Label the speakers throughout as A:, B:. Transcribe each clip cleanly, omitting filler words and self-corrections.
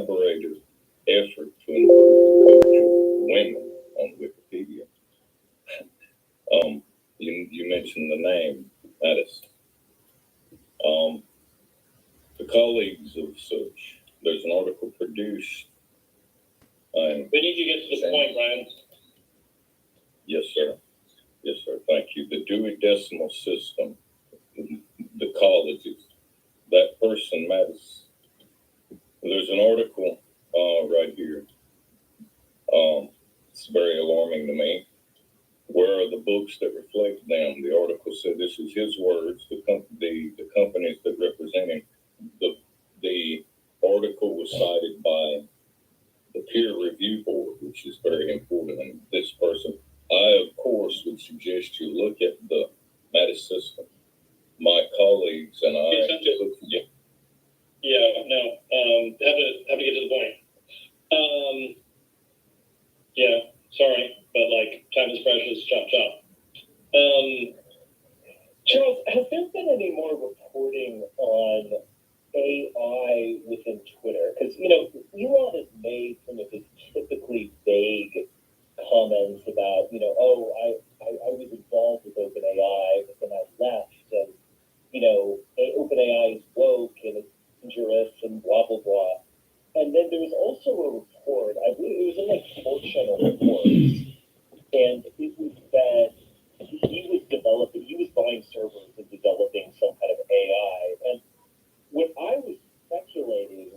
A: collaborative effort to improve the coverage of women on Wikipedia. You mentioned the name, Mattis. The colleagues of such, there's an article produced.
B: We need to get to the point, Ryan.
A: Yes, sir. Yes, sir. Thank you. The Dewey Decimal System, the colleges, that person, Mattis. There's an article right here. It's very alarming to me. Where are the books that reflect them? The article said, this is his words, the companies that represent him. The article was cited by the peer review board, which is very important. And this person, I, of course, would suggest you look at the Mattis system. My colleagues and I
B: have to get to the point. Sorry, but time is precious. Chop chop.
C: Charles, has there been any more reporting on AI within Twitter? Because Elon has made some of his typically vague comments about I was involved with OpenAI, but then I left, and OpenAI is woke and it's dangerous and blah blah blah. And then there was also a report, I believe it was in 4 Channel reports, and it was that he was buying servers and developing some kind of AI. And what I was speculating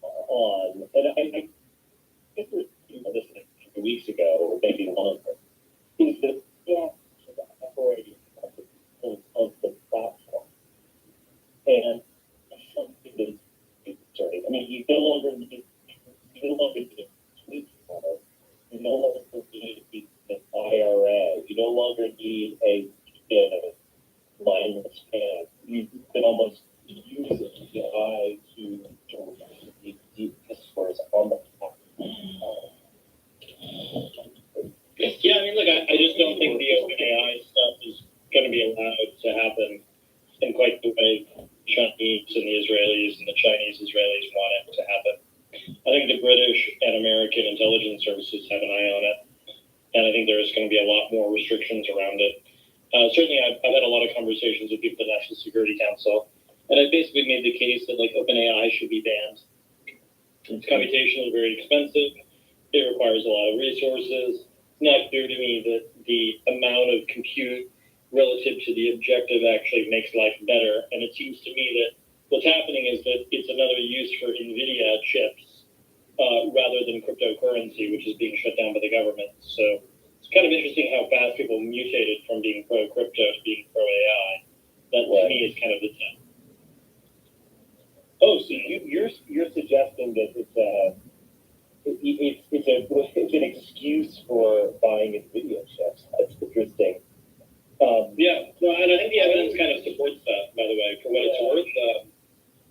C: on, and I guess this a few weeks ago, or maybe longer, is that operating of the platform. And something that is concerning. I mean, you no longer need tweets on it. You no longer need an IRA. You no longer need a mindless scan. You can almost use AI to deep discourse on the platform.
B: Yeah, I mean, look, I just don't think the OpenAI stuff is going to be allowed to happen in quite the way Chinese and the Israelis and the Chinese Israelis want it to happen. I think the British and American intelligence services have an eye on it, and I think there's going to be a lot more restrictions around it. Certainly, I've had a lot of conversations with people at the National Security Council, and I've basically made the case that OpenAI should be banned. It's computationally very expensive. It requires a lot of resources. It's not clear to me that the amount of compute relative to the objective actually makes life better. And it seems to me that what's happening is that it's another use for NVIDIA chips rather than cryptocurrency, which is being shut down by the government. So it's kind of interesting how fast people mutated from being pro-crypto to being pro-AI. That, to me, is kind of the test.
C: Oh, so you're suggesting that it's an excuse for buying NVIDIA chips. That's interesting.
B: And I think the evidence kind of supports that, by the way, for what it's worth.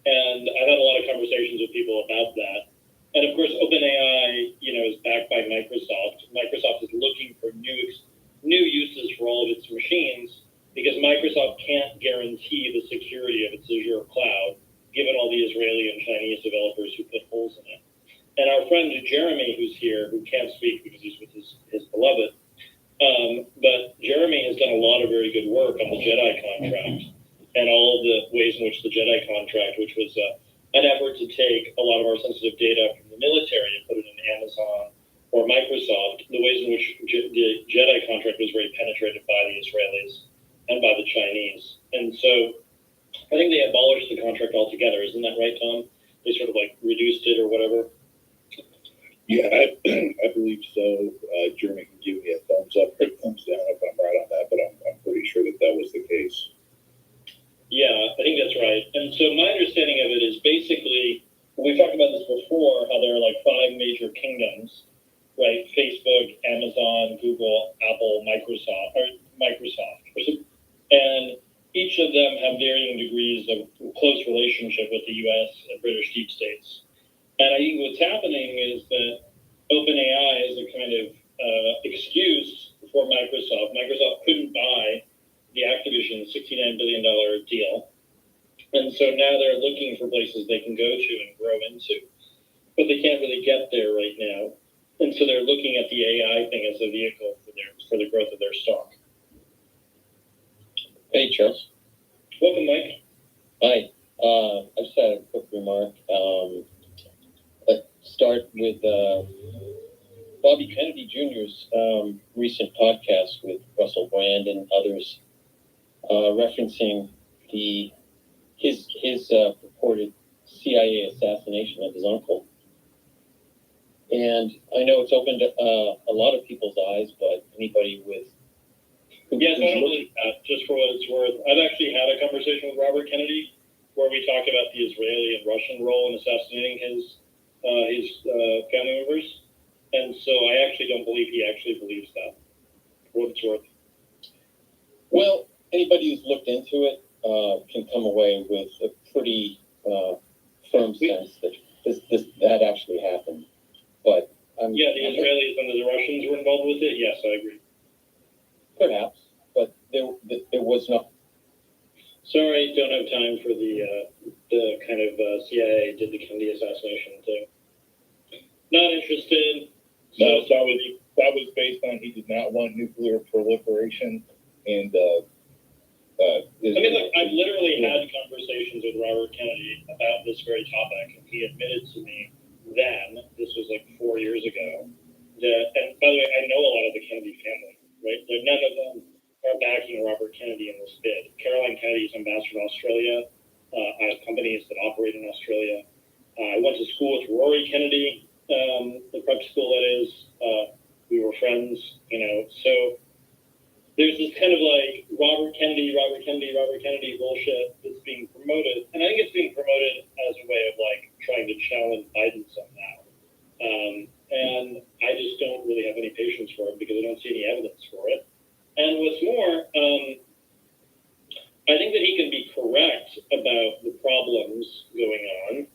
B: And I've had a lot of conversations with people about that. And of course, OpenAI, is backed by Microsoft. Microsoft is looking for new uses for all of its machines because Microsoft can't guarantee the security of its Azure cloud, given all the Israeli and Chinese developers who put holes in it. And our friend Jeremy, who's here, who can't speak because he's with his beloved, but Jeremy has done a lot of very good work on the JEDI contract and all of the ways in which the JEDI contract, which was an effort to take a lot of our sensitive data from the military and put it in Amazon or Microsoft, the ways in which the JEDI contract was very penetrated by the Israelis and by the Chinese. And so I think they abolished the contract altogether. Isn't that right, Tom? They sort of reduced it or whatever.
D: Yeah, I believe so. Jeremy can give me a thumbs up or a thumbs down if I'm right on that, but I'm pretty sure that was the case.
B: Yeah, I think that's right. And so my understanding of it is basically, we talked about this before, how there are 5 major kingdoms, right? Facebook, Amazon, Google, Apple, Microsoft. And each of them have varying degrees of close relationship with the U.S. and British deep states. And I think what's happening is that OpenAI is a kind of excuse for Microsoft. Microsoft couldn't buy the Activision $69 billion deal. And so now they're looking for places they can go to and grow into. But they get there right now. And so they're looking at the AI thing as a vehicle for the growth of their stock.
E: Hey, Charles.
B: Welcome, Mike.
E: Hi. I just had a quick remark. Let's start with Bobby Kennedy Jr.'s recent podcast with Russell Brand and others, referencing his purported CIA assassination of his uncle. And I know it's opened a lot of people's eyes, but anybody with
B: Yes, I don't believe that, just for what it's worth. I've actually had a conversation with Robert Kennedy where we talked about the Israeli and Russian role in assassinating his family members. And so I actually don't believe he actually believes that, for what it's worth.
E: Well, anybody who's looked into it can come away with a pretty firm sense that that actually happened. But
B: yeah, the Israelis and the Russians were involved with it. Yes, I agree.
E: Perhaps, but there was not.
B: Sorry, don't have time for the kind of CIA did the Kennedy assassination thing. Not interested.
D: No, that was based on he did not want nuclear proliferation, and
B: I mean, look, I've literally had conversations with Robert Kennedy about this very topic, and he admitted to me then, this was like 4 years ago, that, and by the way, I know a lot of the Kennedy family, right? None of them are backing Robert Kennedy in this bid. Caroline Kennedy is ambassador to Australia. I have companies that operate in Australia. I went to school with Rory Kennedy, the prep school that is. We were friends, so there's this kind of like Robert Kennedy bullshit that's being promoted. And I think it's being promoted as a way of like trying to challenge Biden somehow. And I just don't really have any patience for it because I don't see any evidence for it. And what's more, I think that he can be correct about the problems going on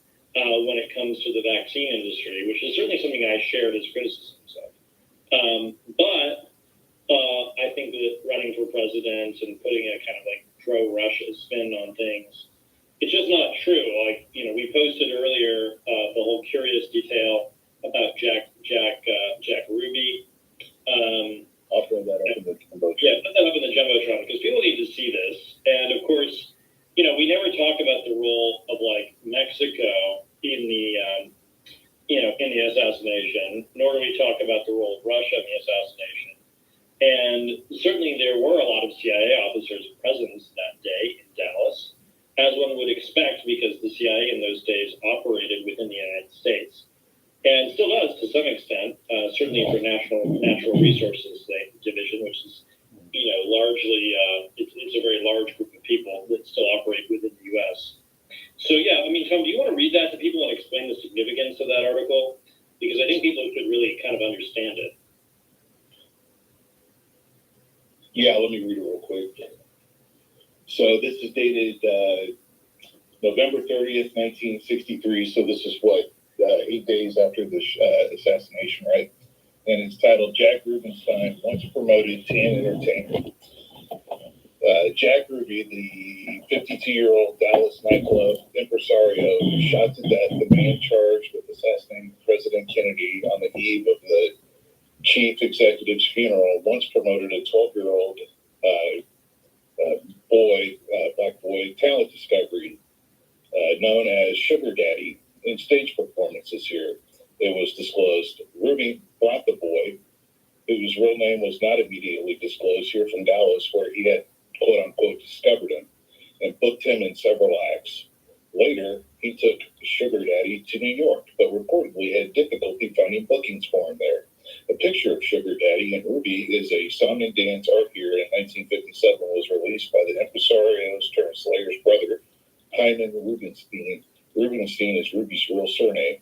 B: when it comes to the vaccine industry, which is certainly something I shared as criticisms of. But I think that running for president and putting a kind of like pro-Russia spin on things, it's just not true. Like, we posted earlier the whole curious detail about Jack Ruby.
D: I'll throw that up in the Jumbotron.
B: Yeah, put that up in the Jumbotron because people need to see this. And of course, we never talk about the role of like Mexico in the in the assassination, nor do we talk about the role of Russia in the assassination. And certainly there were a lot of CIA officers present that day in Dallas, as one would expect, because the CIA in those days operated within the United States. And still does to some extent, certainly for Natural Resources Division, which is, largely, it's a very large group of people that still operate within the U.S. So, yeah, I mean, Tom, do you want to read that to people and explain the significance of that article? Because I think people should really kind of understand it.
D: Yeah, let me read it real quick. So this is dated November 30th, 1963. So this is 8 days after the assassination, right? And it's titled Jack Rubenstein, once promoted to entertainment. Jack Ruby, the 52-year-old Dallas nightclub impresario, shot to death the man charged with assassinating President Kennedy on the eve of the chief executive's funeral, once promoted a 12-year-old black boy, talent discovery, known as Sugar Daddy, in stage performances here. It was disclosed Ruby brought the boy, whose real name was not immediately disclosed, here from Dallas, where he had quote-unquote discovered him, and booked him in several acts. Later, he took Sugar Daddy to New York, but reportedly had difficulty finding bookings for him there. A picture of Sugar Daddy and Ruby is a song and dance art here in 1957 was released by the impresario's turned Slayer's brother, Hyman Rubenstein. Rubenstein is Ruby's real surname.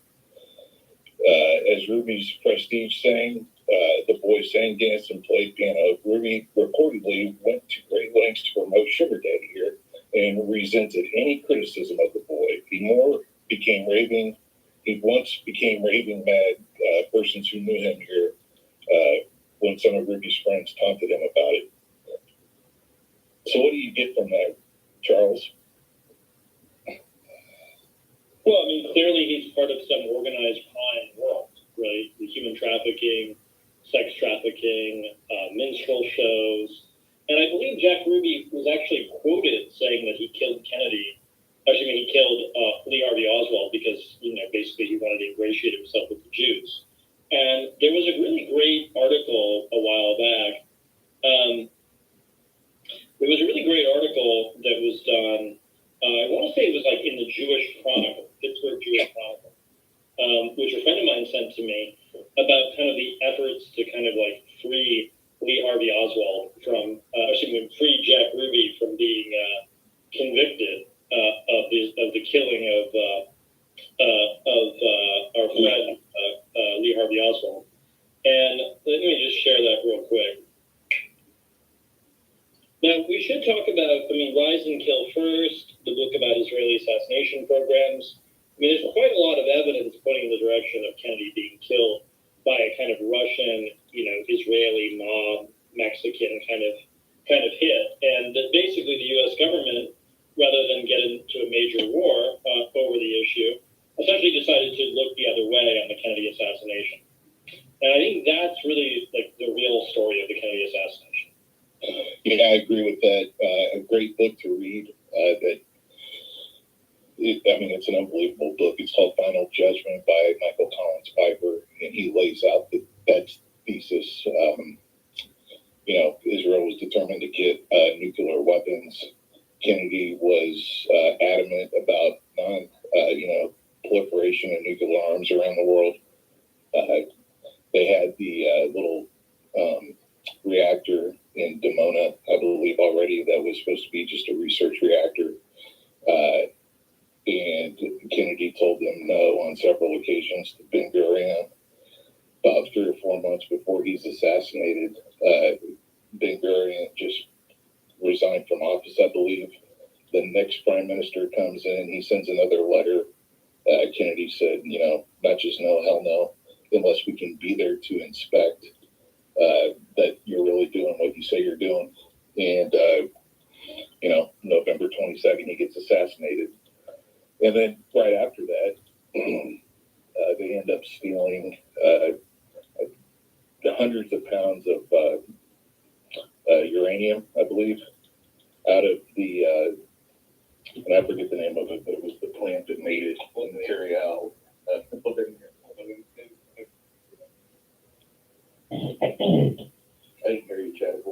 D: As Ruby's prestige sang, the boy sang, danced, and played piano. Ruby reportedly went to great lengths to promote Sugar Daddy here and resented any criticism of the boy. He once became raving mad, persons who knew him here, when some of Ruby's friends taunted him about it. So what do you get from that, Charles?
B: Well, I mean, clearly he's part of some organized crime world. trafficking, sex trafficking, minstrel shows. And I believe Jack Ruby was actually quoted saying that he killed Kennedy. Actually, I mean, he killed Lee Harvey Oswald because, basically he wanted to ingratiate himself with the Jews. And there was a really great article a while back. There was a really great article that was done. I want to say it was like in the Jewish Chronicle, Pittsburgh Jewish Chronicle, which a friend of mine sent to me about kind of the efforts to kind of like free Lee Harvey Oswald from, free Jack Ruby from being convicted of the killing of our friend Lee Harvey Oswald. And let me just share that real quick. Now, we should talk about, Rise and Kill First, the book about Israeli assassination programs. There's quite a lot of evidence pointing in the direction of Kennedy being killed by a kind of Russian, Israeli mob, Mexican kind of hit. And that basically the U.S. government, rather than get into a major war over the issue, essentially decided to look the other way on the Kennedy assassination. And I think that's really like the real story of the Kennedy assassination.
D: Yeah, I agree with that. A great book to read. It's an unbelievable book. It's called Final Judgment by Michael Collins Piper, and he lays out that thesis. Israel was determined to get nuclear weapons. Kennedy was adamant about proliferation of nuclear arms around the world. They had the little reactor in Dimona, I believe, already that was supposed to be just a research reactor. And Kennedy told them no on several occasions to Ben Gurion. About 3 or 4 months before he's assassinated, Ben Gurion just resigned from office, I believe. The next prime minister comes in, he sends another letter. Kennedy said, not just no, hell no, unless we can be there to inspect that you're really doing what you say you're doing. And, November 22nd, he gets assassinated. And then right after that, they end up stealing the hundreds of pounds of uranium, I believe, out of the, and I forget the name of it, but it was the plant that made it in Material. I didn't hear you, Chad.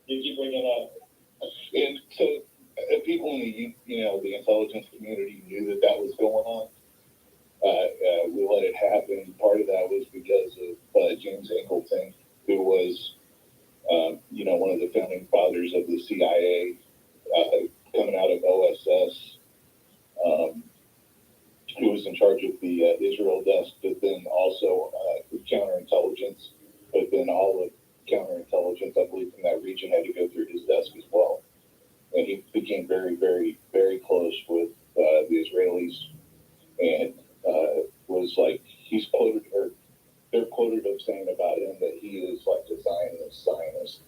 B: You keep bringing it up.
D: And so people in the intelligence community knew that was going on. We let it happen. Part of that was because of James Angleton, who was, one of the founding fathers of the CIA, coming out of OSS, who was in charge of the Israel desk, but then also counterintelligence, but then all of counterintelligence, I believe, from that region had to go through his desk as well. And he became very, very, very close with the Israelis, and was like, they're quoted of saying about him that he is like a Zionist.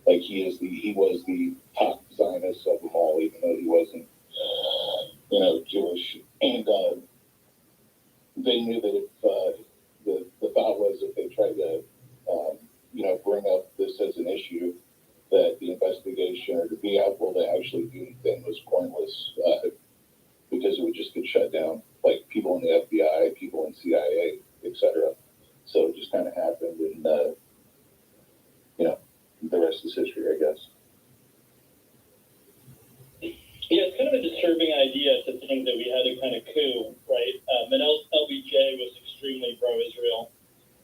D: Like he was the top Zionist of them all, even though he wasn't, Jewish. And they knew that if the thought was if they tried to, bring up this as an issue, that the investigation or to be able to actually do anything was pointless, because it would just get shut down. Like people in the FBI, people in CIA, etc. So it just kind of happened, and the rest is history, I guess.
B: Yeah, it's kind of a disturbing idea to think that we had a kind of coup, right? And LBJ was extremely pro-Israel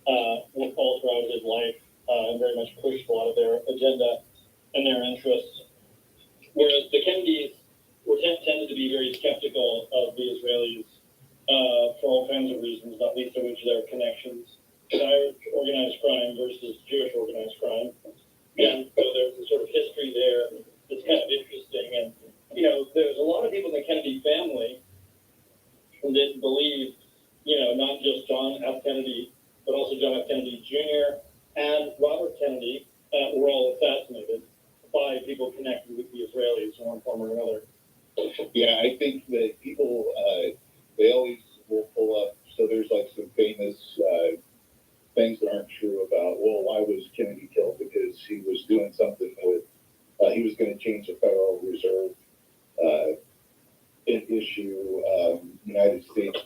B: all throughout his life, and very much pushed a lot of their agenda and their interests. Whereas the Kennedys tended to be very skeptical of the Israelis for all kinds of reasons, not least of which their connections to Irish organized crime versus Jewish organized crime. And so there's a sort of history there that's kind of interesting. And, there's a lot of people in the Kennedy family that believe, not just John F. Kennedy, but also John F. Kennedy Jr. and Robert Kennedy were all assassinated by people connected with the Israelis in one form or another.
D: Yeah, I think that people, they always will pull up. So there's like some famous things that aren't true about, well, why was Kennedy killed? Because he was doing something with, he was going to change the Federal Reserve issue United States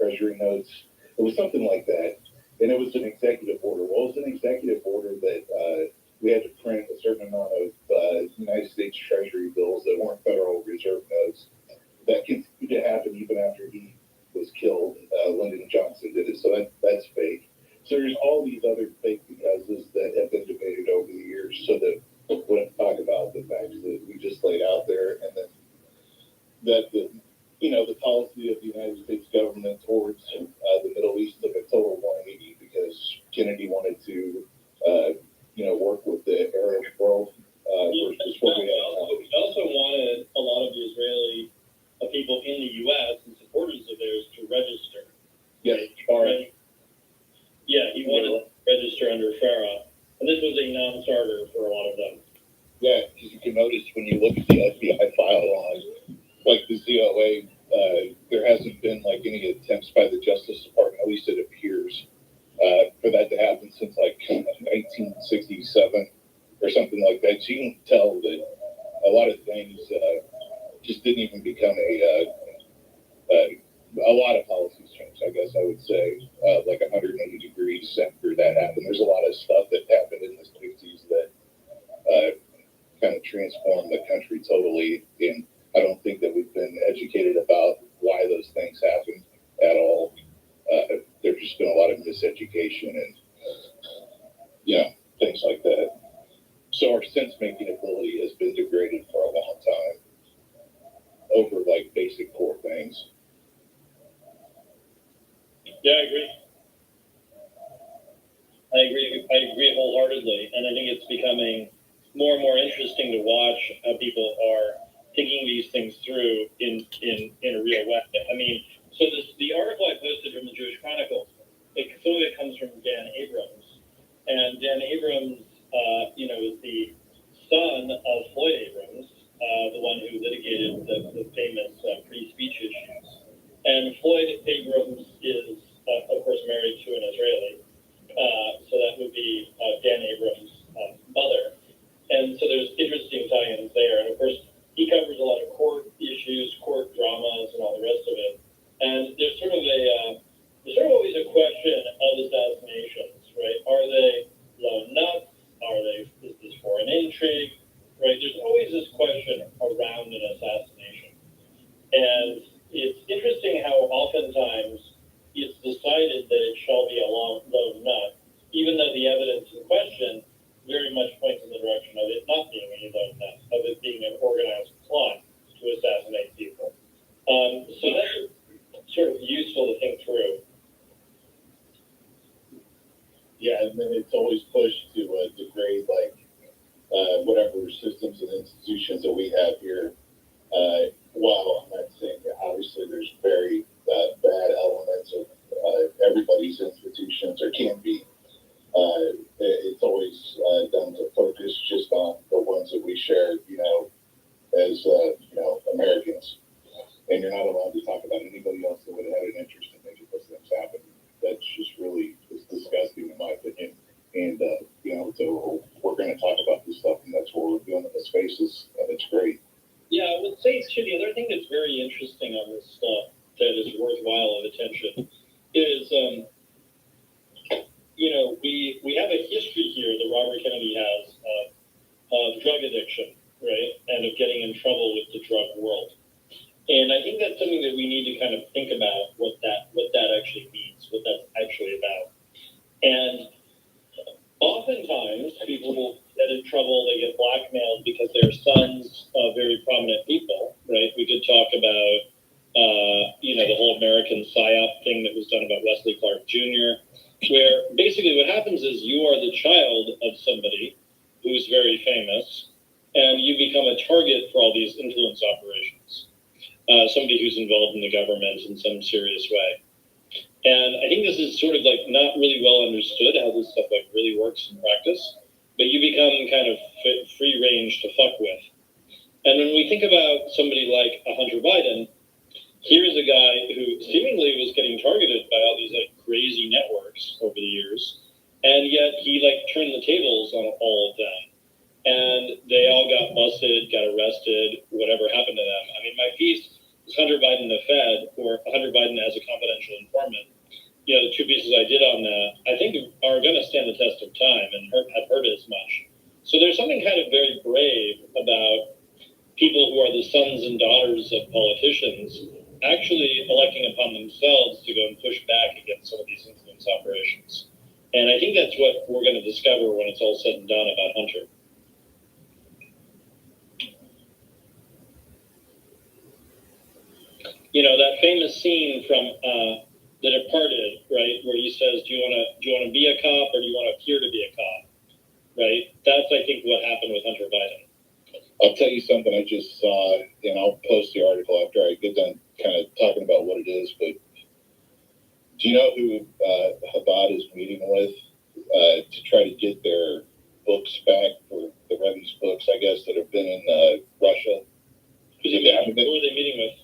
D: Treasury notes. It was something like that. And it was an executive order. Well, it was an executive order that we had to print a certain amount of United States Treasury bills that weren't Federal Reserve notes. That continued to happen even after he was killed. Lyndon Johnson did it. So that's fake. So there's all these other fake becauses that have been debated over the years. So that when I talk about the facts that we just laid out there, and then that the policy of the United States government towards the Middle East took a total 180 because Kennedy wanted to work with the Arab world versus what we have.
B: He also wanted a lot of the Israeli people in the U.S. and supporters of theirs to register.
D: Yes,
B: Right? Yeah, he wanted to register under FARA, and this was a non-starter for a lot of them.
D: Yeah, because you can notice when you look at the FBI file on, like the ZOA, there hasn't been like any attempts by the Justice Department, at least it appears, for that to happen since like 1967 or something like that. So you can tell that a lot of things just didn't even become a lot of policies changed, I guess I would say, like 180 degrees after that happened. There's a lot of stuff that happened in the 60s that kind of transformed the country totally. And I don't think that we've been educated about why those things happened at all. There's just been a lot of miseducation and, things like that. So our sense-making ability has been degraded for a long time over like basic core things.
B: Yeah, I agree. I agree wholeheartedly, and I think it's becoming more and more interesting to watch how people are thinking these things through in a real way. I mean, so the article I posted from the Jewish Chronicle, some of it comes from Dan Abrams, and Dan Abrams, is the son of Floyd Abrams, the one who litigated the famous free speech issues. And Floyd Abrams is, of course, married to an Israeli. So that would be Dan Abrams' mother. And so there's interesting tie-ins there. And of course, he covers a lot of court issues, court dramas, and all the rest of it. And there's sort of always a question of assassinations, right? Are they lone nuts? Is this for an intrigue? Right? There's always this question around an assassination. And it's interesting how oftentimes it's decided that it shall be a lone nut, even though the evidence in question very much points in the direction of it not being a lone nut, of it being an organized plot to assassinate people. So that's sort of useful to think through.
D: Yeah, and then it's always pushed to degrade whatever systems and institutions that we have here. Well, I'm not saying that obviously there's very bad elements of everybody's institutions, or can be. It's always done to focus just on the ones that we share, as Americans. And you're not allowed to talk about anybody else that would have had an interest in making those things happen. That's just really disgusting in my opinion. And so we're going to talk about this stuff, and that's what we're doing in the spaces, and it's great.
B: Yeah, I would say too, the other thing that's very interesting on this stuff that is worthwhile of attention is, we have a history here that Robert Kennedy has of drug addiction, right, and of getting in trouble with the drug world. And I think that's something that we need to kind of think about what that actually means, what that's actually about. And oftentimes people will get in trouble, they get blackmailed because they're sons of very prominent people, right? We could talk about, the whole American PSYOP thing that was done about Wesley Clark Jr., where basically what happens is you are the child of somebody who's very famous, and you become a target for all these influence operations. Somebody who's involved in the government in some serious way. And I think this is sort of like not really well understood how this stuff like really works in practice, but you become kind of free range to fuck with. And when we think about somebody like a Hunter Biden, here is a guy who seemingly was getting targeted by all these like crazy networks over the years, and yet he like turned the tables on all of them, and they all got busted, got arrested, whatever happened to them. I mean, my piece is Hunter Biden the Fed, or Hunter Biden as a confidential informant. You know, the two pieces I did on that, I think are going to stand the test of time and have heard as much. So there's something kind of very brave about people who are the sons and daughters of politicians actually electing upon themselves to go and push back against some of these influence operations. And I think that's what we're going to discover when it's all said and done about Hunter. You know, that famous scene from The Departed, right, where he says, do you want to be a cop or do you want to appear to be a cop? Right? That's, I think, what happened with Hunter Biden.
D: I'll tell you something I just saw, and I'll post the article after I get done kind of talking about what it is, but do you know who Chabad is meeting with to try to get their books back for the Rebbe's books, I guess, that have been in Russia?
B: Who are they meeting with?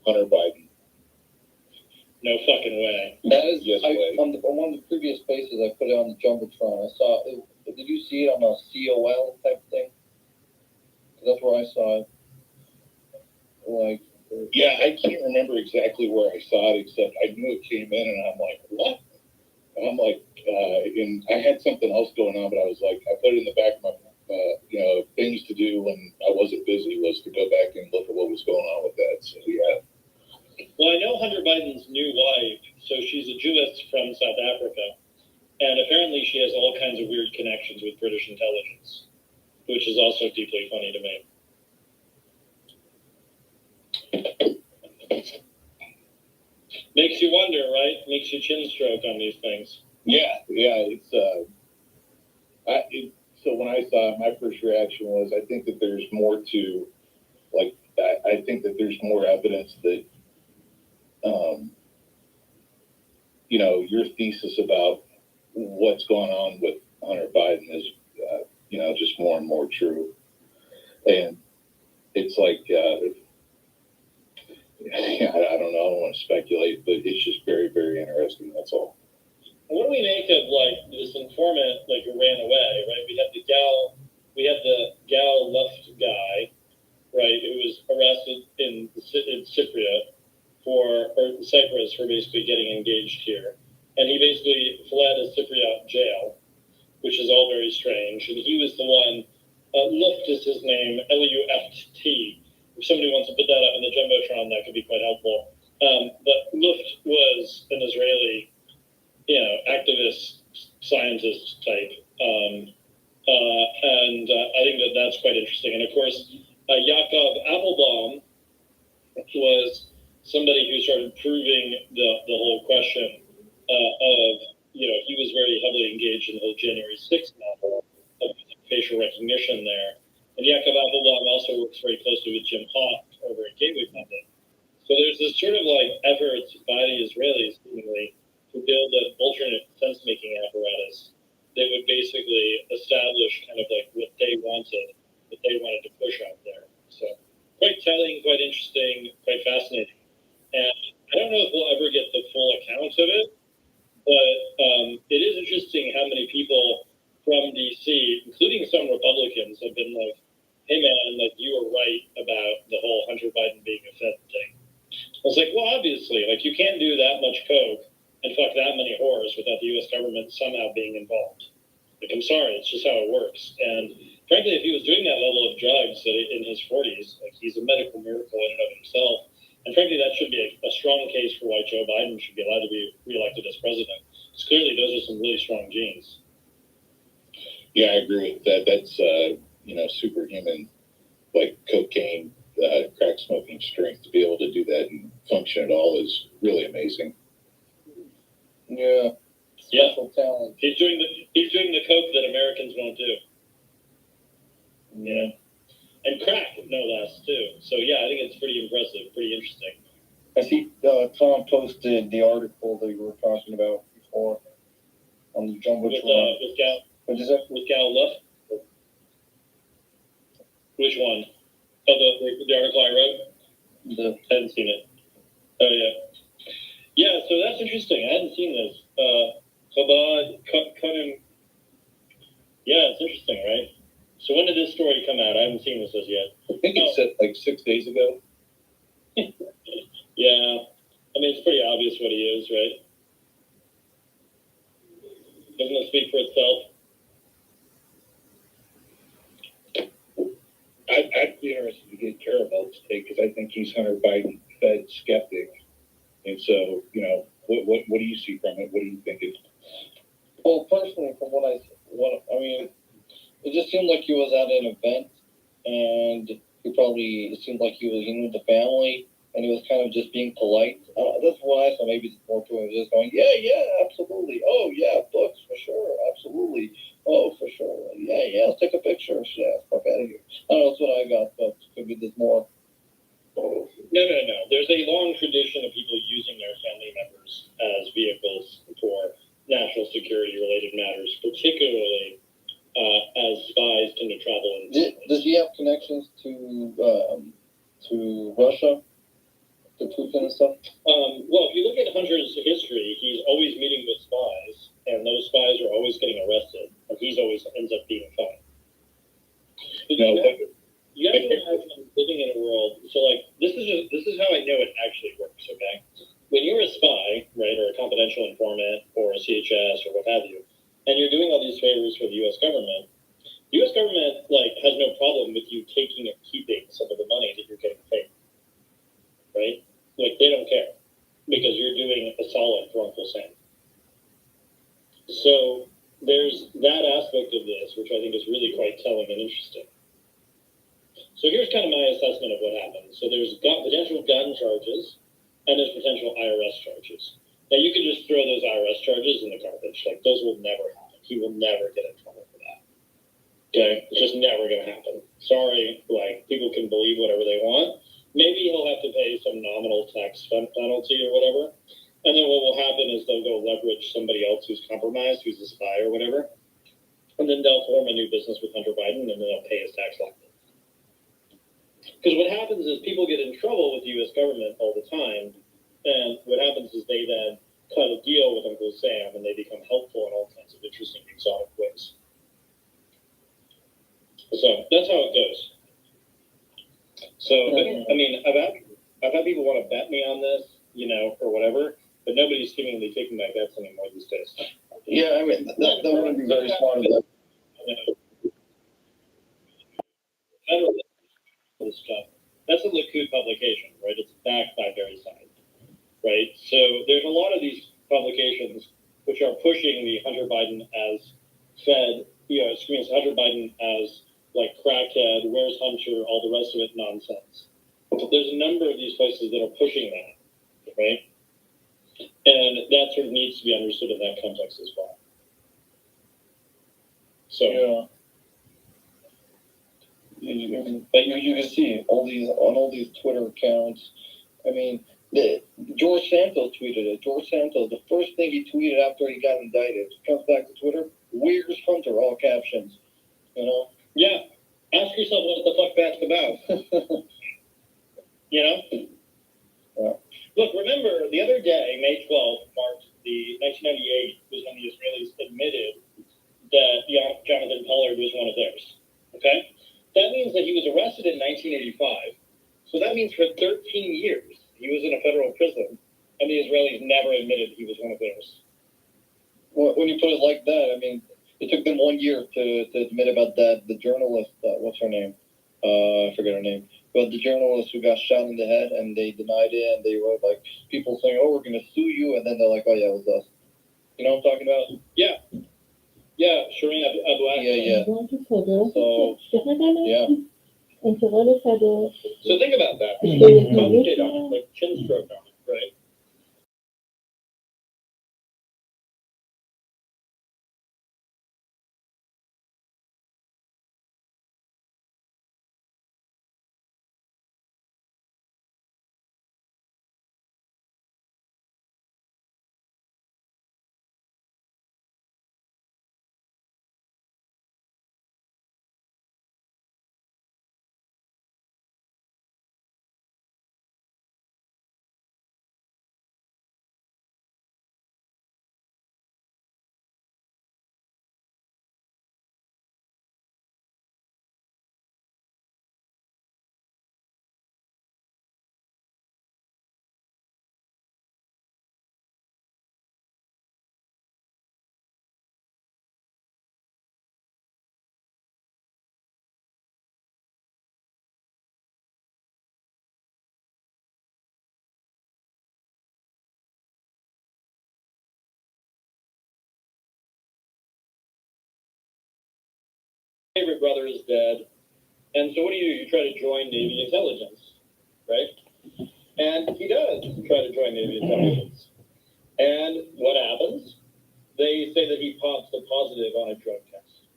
D: Hunter Biden.
B: No fucking way.
E: That is,
D: Yes, way.
E: on one of the previous places I put it on the Jumbotron, I saw it. Did you see it on a COL type thing? That's where I saw it. Like,
D: Yeah, I can't remember exactly where I saw it, except I knew it came in, and I'm like, what? And I'm like, and I had something else going on, but I was like, I put it in the back of my, things to do when I wasn't busy was to go back and look at what was going on with that. So, yeah.
B: Well, I know Hunter Biden's new wife, so she's a Jewess from South Africa, and apparently she has all kinds of weird connections with British intelligence, which is also deeply funny to me. Makes you wonder, right? Makes you chin stroke on these things.
D: Yeah, it's, so when I saw it, my first reaction was, I think that there's more to, like, I think that there's more evidence that, your thesis about what's going on with Hunter Biden is, just more and more true. And it's like, I don't know, I don't want to speculate, but it's just very, very interesting. That's all.
B: What do we make of like this informant like who ran away, right? We have the Gal Luft guy, right, who was arrested in Cyprus for basically getting engaged here. And he basically fled a Cypriot jail, which is all very strange. And he was the one, Luft is his name, Luft. If somebody wants to put that up in the Jumbotron, that could be quite helpful. But Luft was an Israeli, activist, scientist type. And I think that that's quite interesting. And of course, Yaakov Appelbaum was somebody who started proving the whole question of, he was very heavily engaged in the whole January 6th novel of facial recognition there. And Yaakov Appelbaum also works very closely with Jim Hawk over at Gateway Pundit. So there's this sort of like effort by the Israelis seemingly to build an alternate sense-making apparatus that would basically establish kind of like what they wanted to push out there. So quite telling, quite interesting, quite fascinating. And I don't know if we'll ever get the full account of it, but it is interesting how many people from DC, including some Republicans, have been like, hey man, like you were right about the whole Hunter Biden being a Fed thing. I was like, well, obviously, like you can't do that much coke and fuck that many whores without the U.S. government somehow being involved. Like, I'm sorry, it's just how it works. And frankly, if he was doing that level of drugs in his 40s, like he's a medical miracle in and of himself. And frankly, that should be a strong case for why Joe Biden should be allowed to be reelected as president. Because clearly, those are some really strong genes.
D: Yeah, I agree with that. That's, superhuman, like cocaine, crack smoking strength. To be able to do that and function at all is really amazing.
E: yeah, special talent.
B: He's doing the coke that Americans won't do. Yeah. And crack, no less, too. So, yeah, I think it's pretty impressive, pretty interesting.
E: I see Tom posted the article that you were talking about before on the Jumbotron.
B: With Gal,
E: What is that?
B: with Gal Luft? Which one? Oh, the article I wrote? I hadn't seen it. Oh, yeah. Yeah, so that's interesting. I hadn't seen this. Chabad, Kanim. Yeah, it's interesting, right? So when did this story come out? I haven't seen this as yet.
D: I think it said like 6 days ago.
B: Yeah. I mean, it's pretty obvious what he is, right? Doesn't it speak for itself?
F: I'd be interested to get Caramel's take because I think he's Hunter Biden Fed skeptic, and so what do you see from it? What do you think?
E: Well, personally, from what I mean, it just seemed like he was at an event, and it seemed like he was in with the family, and he was kind of just being polite. That's what I saw. Maybe it's more to him, just going, yeah, absolutely. Oh, yeah, books for sure, absolutely. Oh, for sure. Yeah, let's take a picture. Yeah, fuck out of here. I don't know, that's what I got, but could be there's more.
B: No. There's a long tradition of people using their family members as vehicles for national security related matters, particularly as spies tend to travel in.
E: Does he have connections to Russia, to Putin and stuff?
B: Well, if you look at Hunter's history, he's always meeting with spies, and those spies are always getting arrested, and he's always ends up being fine. You have to imagine living in a world. So, like, this is how I know it actually works. Okay, when you're a spy, right, or a confidential informant, or a CHS, or what have you, and you're doing all these favors for the U.S. government, like has no problem with you taking and keeping some of the money that you're getting paid, right? Like they don't care because you're doing a solid for Uncle Sam. So there's that aspect of this, which I think is really quite telling and interesting. So here's kind of my assessment of what happened. So there's potential gun charges, and there's potential IRS charges. Now you can just throw those IRS charges in the garbage. Like those will never happen. He will never get in trouble for that. Okay, it's just never going to happen. Sorry, like people can believe whatever they want. Maybe he'll have to pay some nominal tax penalty or whatever. And then what will happen is they'll go leverage somebody else who's compromised, who's a spy or whatever. And then they'll form a new business with Hunter Biden and then they'll pay his tax liability. Because what happens is people get in trouble with the U.S. government all the time. And what happens is they then cut a deal with Uncle Sam and they become helpful in all kinds of interesting exotic ways. So that's how it goes. So, I mean, I've had people want to bet me on this, or whatever, but nobody's seemingly taking my bets anymore these days.
E: Yeah, I mean, that wouldn't be very smart of them.
B: This stuff. That's a Likud publication, right? It's backed by VeriSign, right? So there's a lot of these publications which are pushing the Hunter Biden as Fed, screams Hunter Biden as like crackhead, where's Hunter, all the rest of it nonsense. There's a number of these places that are pushing that, right? And that sort of needs to be understood in that context as well. So,
E: Yeah. But you can see on all these Twitter accounts. I mean, George Santos tweeted it. George Santos, the first thing he tweeted after he got indicted, comes back to Twitter. Where's Hunter? All captions.
B: Yeah. Ask yourself what the fuck that's about. Yeah. Look, remember the other day, May 12th, marked the 1998 was when the Israelis admitted that Jonathan Pollard was one of theirs. Okay? That means that he was arrested in 1985. So that means for 13 years, he was in a federal prison, and the Israelis never admitted he was one of theirs.
E: Well, when you put it like that, I mean, it took them 1 year to admit about that. The journalist, what's her name? I forget her name. But the journalist who got shot in the head, and they denied it, and they wrote, like, people saying, oh, we're going to sue you, and then they're like, oh, yeah, it was us. You know what I'm talking about?
B: Yeah. Yeah, Shireen Abu Akleh.
E: Yeah.
G: So,
E: Yeah.
B: So think about that. Concentrate on it, like chin stroke on it, right? favorite brother is dead. And so what do? You try to join Navy intelligence, right? And he does try to join Navy intelligence. And what happens? They say that he pops a positive on a drug test.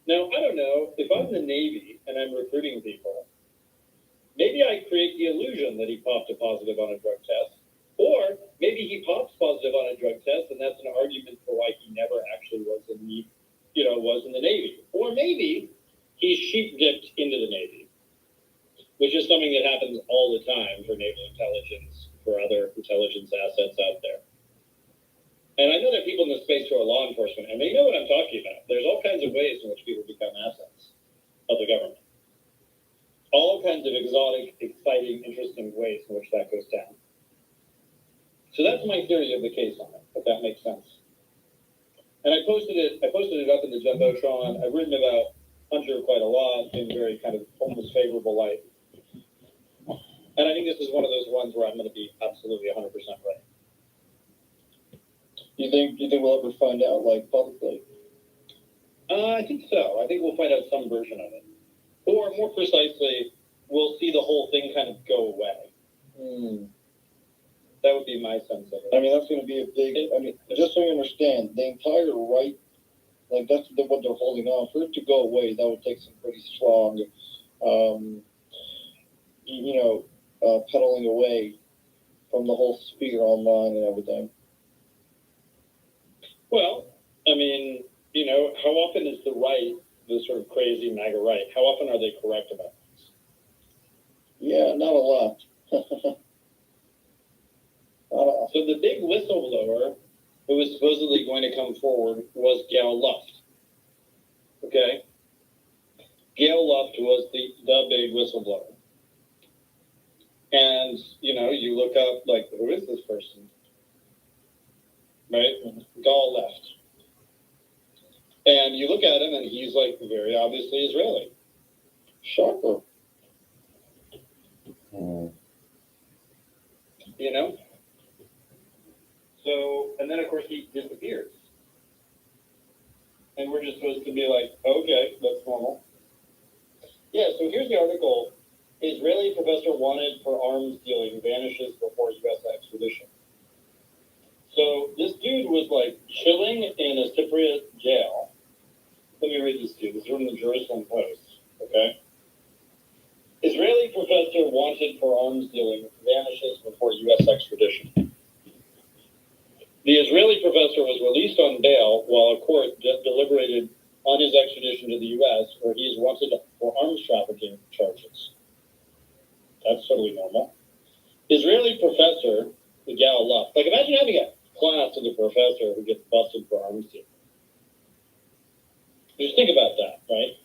B: Now, I don't know, if I'm the Navy and I'm recruiting people, maybe I create the illusion that he popped a positive on a drug test. Or maybe he pops positive on a drug test, and that's an argument for why he never actually was in the Navy. Or maybe he's sheep dipped into the Navy, which is something that happens all the time for naval intelligence, for other intelligence assets out there. And I know there are people in the space who are law enforcement, and they know what I'm talking about. There's all kinds of ways in which people become assets of the government. All kinds of exotic, exciting, interesting ways in which that goes down. So that's my theory of the case on it, if that makes sense. And I posted it up in the Jumbotron. I've written about Hunter quite a lot in very kind of almost favorable light. And I think this is one of those ones where I'm going to be absolutely 100% right.
E: You think we'll ever find out, like, publicly?
B: I think so. I think we'll find out some version of it. Or more precisely, we'll see the whole thing kind of go away. That would be my sense of it.
E: I mean, that's going to be a big, just so you understand, the entire right, like, that's what they're holding on. For it to go away, that would take some pretty strong, pedaling away from the whole sphere online and everything.
B: Well, I mean, how often is the right, the sort of crazy MAGA right, how often are they correct about this?
E: Yeah, not a lot.
B: So the big whistleblower who was supposedly going to come forward was Gail Luft. Okay? Gail Luft was the big whistleblower. And, you look up, like, who is this person? Right? Gail Luft. And you look at him, and he's, like, very obviously Israeli.
E: Shocker.
B: So, and then, of course, he disappears. And we're just supposed to be like, okay, that's normal. Yeah, so here's the article. Israeli professor wanted for arms dealing vanishes before U.S. extradition. So this dude was like chilling in a Cypriot jail. Let me read this to you. This is from the Jerusalem Post, okay? Israeli professor wanted for arms dealing vanishes before U.S. extradition. The Israeli professor was released on bail while a court deliberated on his extradition to the U.S., where he is wanted for arms trafficking charges. That's totally normal. Israeli professor, the Gal Luft. Like, imagine having a class with a professor who gets busted for arms dealing. Just think about that, right?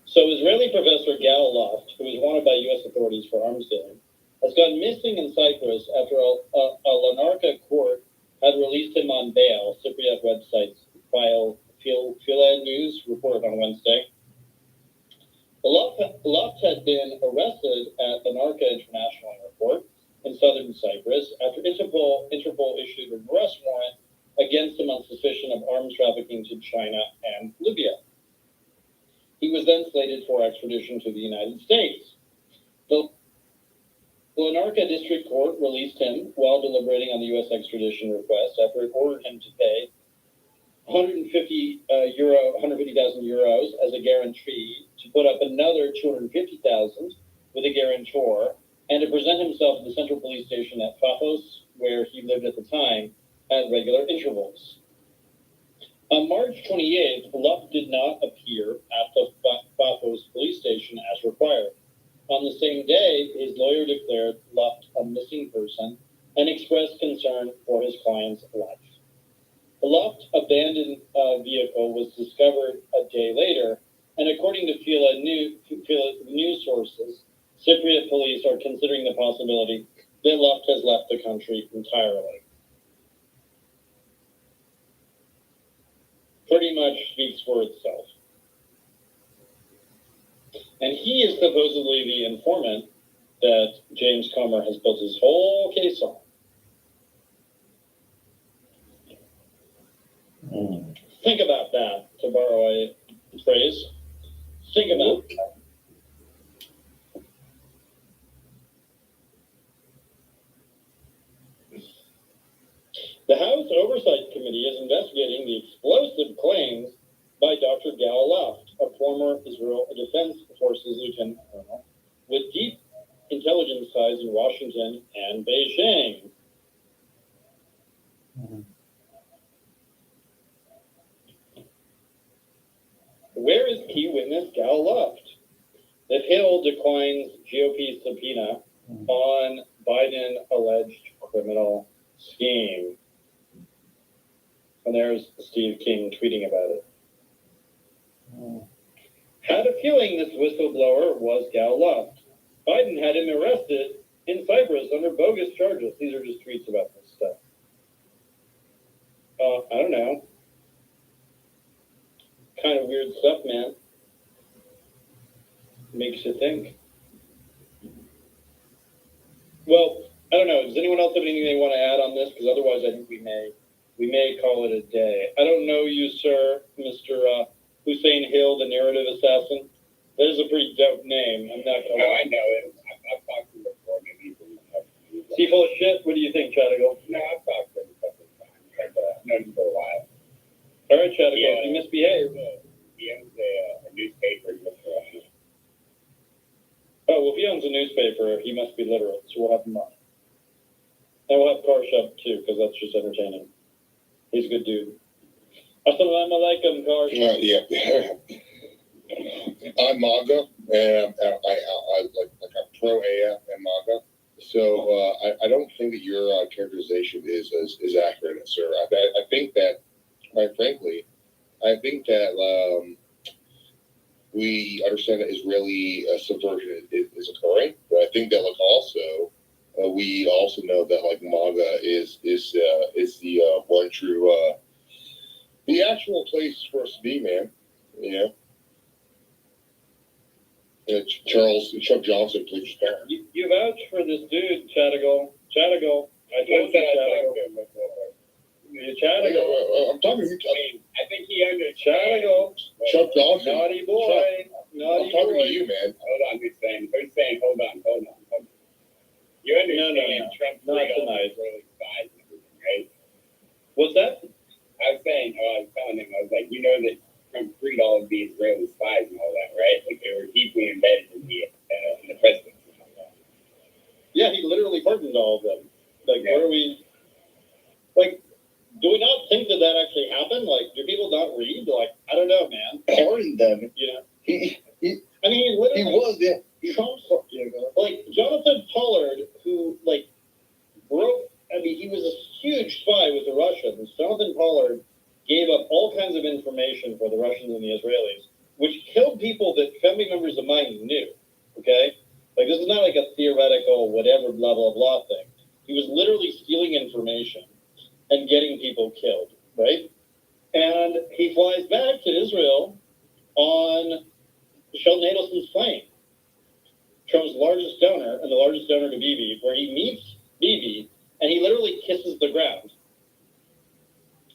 B: So Israeli professor Gal Luft, who is wanted by U.S. authorities for arms dealing, has gone missing in Cyprus after a Larnaca court had released him on bail, Cypriot websites Fila News reported on Wednesday. Luft had been arrested at Larnaca International Airport in southern Cyprus after Interpol issued an arrest warrant against him on suspicion of arms trafficking to China and Libya. He was then slated for extradition to the United States. The Larnaca District Court released him while deliberating on the U.S. extradition request after it ordered him to pay 150,000 euros as a guarantee, to put up another 250,000 with a guarantor, and to present himself at the Central Police Station at Paphos, where he lived at the time, at regular intervals. On March 28th, Luft did not appear at the Paphos police station as required. On the same day, his lawyer declared Luft a missing person and expressed concern for his client's life. The Luft abandoned vehicle was discovered a day later, and according to Fila news sources, Cypriot police are considering the possibility that Luft has left the country entirely. Pretty much speaks for itself. And he is supposedly the informant that James Comer has built his whole case on. Think about that, to borrow a phrase. Think about that. The House Oversight Committee is investigating the explosive claims by Dr. Gal Luft, a former Israel Defense Forces lieutenant colonel, with deep intelligence ties in Washington and Beijing. Where is key witness Gal Luft? The Hill declines GOP subpoena on Biden alleged criminal scheme. And there's Steve King tweeting about it. Had a feeling this whistleblower was Gal Luft. Biden had him arrested in Cyprus under bogus charges. These are just tweets about this stuff. I don't know. Kind of weird stuff, man. Makes you think. Well, I don't know. Does anyone else have anything they want to add on this? Because otherwise, I think we may call it a day. I don't know you, sir, Mr. Hussein Hill, the narrative assassin. That is a pretty dope name. I'm not gonna lie.
G: I know it. I've talked to him before. Maybe
B: Is he full of shit? What do you think, Chadigal?
G: No, I've talked to him a couple of times. I've known him for a while.
B: All right, Chadigal,
G: Yeah.
B: you misbehave.
G: He owns a newspaper.
B: Oh, well, if he owns a newspaper, he must be literate, so we'll have him on. And we'll have Karsh too, because that's just entertaining. He's a good dude. Assalamu alaikum, Karsh.
H: Yeah. I'm MAGA, and I'm pro AF and MAGA. So I don't think that your characterization is accurate, sir. I think that, quite frankly, we understand that Israeli subversion is occurring, but I think that also we also know that MAGA is the one true the actual place for us to be, man. You know, Chuck Johnson, please spare.
B: You vouch for this dude, Chadigal. Chadigal. I told you, Chadigal. You Chadigal.
H: I'm talking to you.
G: I mean, I think he understands.
B: Chadigal.
H: Chuck Johnson.
B: Naughty boy. Naughty
H: I'm talking
B: boy.
H: to you, man.
G: Hold on, who's saying, hold on. You understand
B: No.
G: Trump
B: Not
G: freed all
B: tonight.
G: the Israeli spies and everything, right?
B: What's that?
G: I was telling him, I was like, you know that Trump freed all of the Israeli spies and all that, right? Like they were deeply embedded in the presidency.
B: Yeah, he literally pardoned all of them. Like,
G: Yeah.
B: what are we... Like, do we not think that actually happened? Like, do people not read? Like, I don't know, man.
E: Pardon them.
B: You know?
E: He
B: I mean, he literally...
E: was there.
B: Trump's, like, Jonathan Pollard, who, like, he was a huge spy with the Russians. Jonathan Pollard gave up all kinds of information for the Russians and the Israelis, which killed people that family members of mine knew, okay? Like, this is not like a theoretical whatever blah, blah, blah thing. He was literally stealing information and getting people killed, right? And he flies back to Israel on Sheldon Adelson's plane, Trump's largest donor and the largest donor to Bibi, where he meets Bibi, and he literally kisses the ground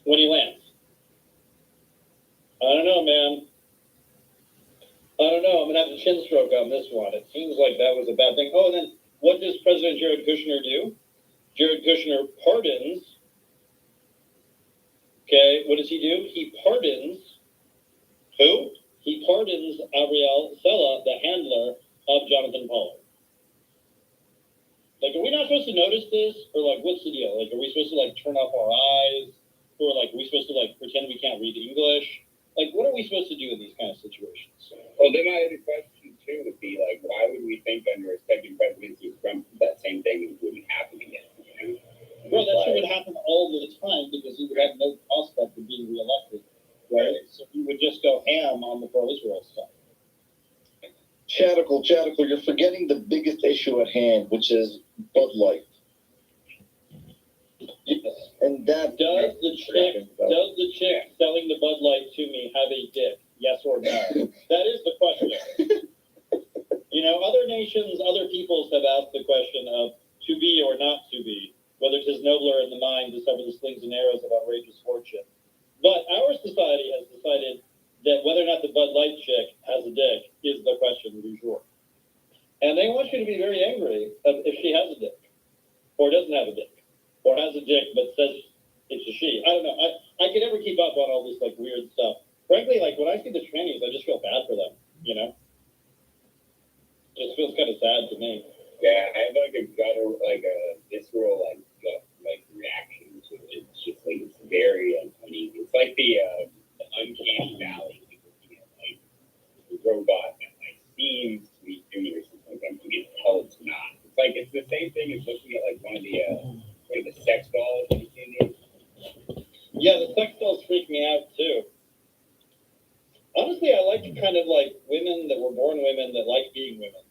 B: when he lands. I don't know, man. I don't know. I'm going to have a chin stroke on this one. It seems like that was a bad thing. Oh, and then what does President Jared Kushner do? Jared Kushner pardons. Okay, what does he do? He pardons who? He pardons Ariel Sella, the handler of Jonathan Pollard. Like, are we not supposed to notice this? Or, like, what's the deal? Like, are we supposed to, like, turn off our eyes? Or, like, are we supposed to, like, pretend we can't read English? Like, what are we supposed to do in these kind of situations?
G: Well, then my other question, too, would be, like, why would we think under a second presidency of Trump that same thing wouldn't happen again, you know?
B: Well, that shit would happen all the time because he would have no prospect of being reelected, right? So he would just go ham on the pro-Israel stuff.
E: Chadical, you're forgetting the biggest issue at hand, which is Bud Light. And that
B: Does the chick selling the Bud Light to me have a dick? Yes or no? That is the question. You know, other nations, other peoples have asked the question of to be or not to be, whether 'tis nobler in the mind to suffer the slings and arrows of outrageous fortune. But our society has decided that whether or not the Bud Light going to be very angry if she has a dick, or doesn't have a dick, or has a dick but says it's a she. I don't know. I can never keep up on all this like weird stuff. Frankly, like when I see the trannies, I just feel bad for them. You know, it just feels kind of sad to me.
G: Yeah, I have like a gutter, like a visceral, like gut, like reaction to it. It's just like it's very uneasy. It's like the uncanny valley, like looking at like the robot that like seems to be doing or something like that. You can tell it's not. It's like it's the same thing as looking at like one of the sex dolls. Have you seen these?
B: Yeah, the sex dolls freak me out too. Honestly, I like kind of like women that were born women that like being women.